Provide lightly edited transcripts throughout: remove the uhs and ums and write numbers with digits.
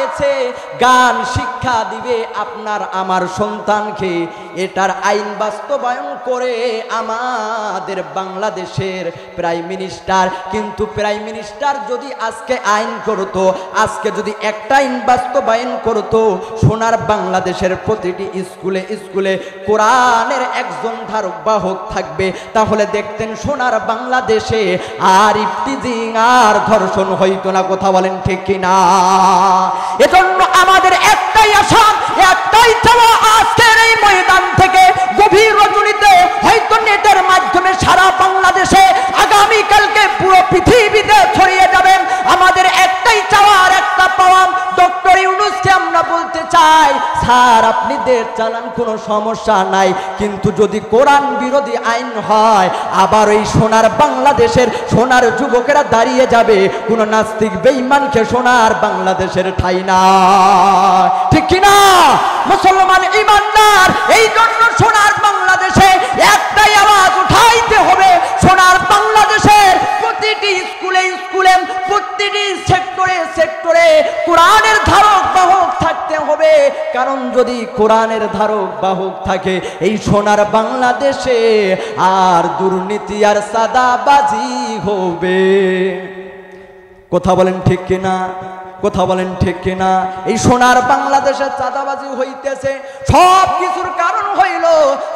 গেছে গান শিক্ষা দিবে আপনার আমার সন্তানকে, এটার আইন বাস্তবায়ন করে আমাদের বাংলাদেশের প্রাইম মিনিস্টার। কিন্তু প্রাইম মিনিস্টার যদি আজকে আইন করতো, আজকে যদি একটা আইন বাস্তবায়ন করতো, সোনার বাংলাদেশের প্রতিটি স্কুলে স্কুলে কোরআনের একজন ধারক বাহক থাকবে, তাহলে দেখতেন সোনার বাংলাদেশে আর ইফতিজিং আর ধর্ষণ হইতো না। কথা বলেন ঠিক কিনা? এজন্য আমাদের একটাই আশা, একটাই চাওয়া, আজকের এই ময়দান থেকে গভীর রজনীতে হয়তো নেটের মাধ্যমে সারা বাংলাদেশে, আগামীকালকে পুরো পৃথিবীতে ছড়িয়ে যাবেন। আমাদের একটাই চাওয়া আর একটা পাওয়া, ডক্টর ইউনূসকে আমরা বলতে চাই, স্যার আপনি দেশ চালান, কোনো সমস্যা নাই, কিন্তু যদি কোরআন বিরোধী আইন হয়, আবার এই সোনার বাংলাদেশের সোনার যুবকেরা দাঁড়িয়ে যাবে, কোন নাস্তিক বেঈমানকে সোনার বাংলাদেশের ঠাঁই না। ঠিক কিনা মুসলমান ইমানদার? এই জন্য সোনার বাংলাদেশে একটাই আওয়াজ উঠাইতে হবে, সোনার বাংলাদেশের প্রতিটি স্কুলে স্কুলে, প্রতিটি সেক্টরে সেক্টরে কোরআনের ধারক বাহক থাকতে হবে। কারণ যদি কোরআনের ধারক বাহক থাকে, এই সোনার বাংলাদেশে আর দুর্নীতি আর সাদাবাজি হবে। কথা বলেন ঠিক কিনা? কথা বলেন ঠিক কিনা? এই সোনার বাংলাদেশে চাঁদাবাজি হইতেছে, সব কিছুর কারণ হইল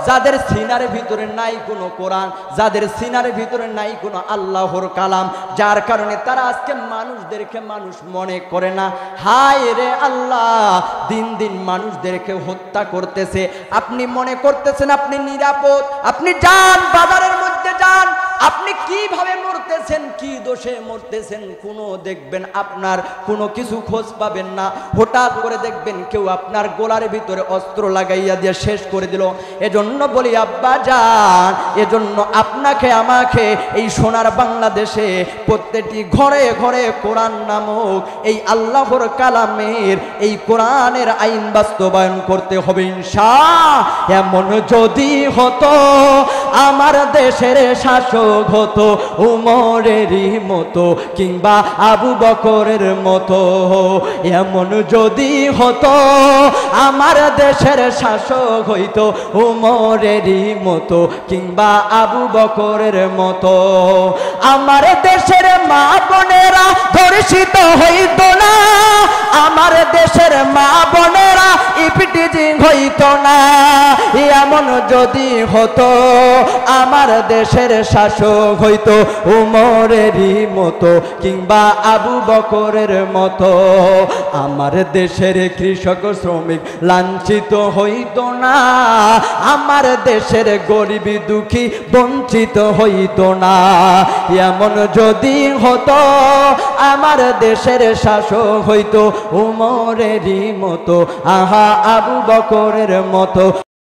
যাদের সিনার ভিতরে নাই কোনো কোরআন, যাদের সিনার ভিতরে নাই কোনো আল্লাহর কালাম, যার কারণে তারা আজকে মানুষদেরকে মানুষ মনে করে না। হায় রে আল্লাহ, দিন দিন মানুষদেরকে হত্যা করতেছে। আপনি মনে করতেছেন আপনি নিরাপদ, আপনি যান বাজারের মধ্যে যান, আপনি কিভাবে মরতেছেন, কি দোষে মরতেছেন, কোনো দেখবেন আপনার কোনো কিছু খোঁজ পাবেন না। হঠাৎ করে দেখবেন কেউ আপনার গোলার ভিতরে অস্ত্র লাগাইয়া দিয়ে শেষ করে দিল। এজন্য বলি আব্বা যান, এজন্য আপনাকে আমাকে এই সোনার বাংলাদেশে প্রত্যেকটি ঘরে ঘরে কোরআন নামক এই আল্লাহর কালামের এই কোরআনের আইন বাস্তবায়ন করতে হবে ইনশাআল্লাহ। এমন যদি হতো আমার দেশের শাসক হতো উমরেরই মতো কিংবা আবু বকরের মতো, এমন যদি হতো আমার দেশের শাসক হইতো উমরেরই মতো কিংবা আবু বকরের মতো, আমার দেশের মা বোনেরা ধর্ষিত হইতো না, আমার দেশের মা বোনেরা ইফতিজিং হইতো না। এমন যদি হতো আমার দেশের শাসক হইতো উমরেরই মতো কিংবা আবু বকরের মতো, আমার দেশের কৃষক শ্রমিক লাঞ্ছিত হইতো না, আমার দেশের গরিব দুঃখী বঞ্চিত হইতো না। এমন যদি হতো আমার দেশের শাসক হইতো উমরেরই মতো, আহা আবু বকরের মতো।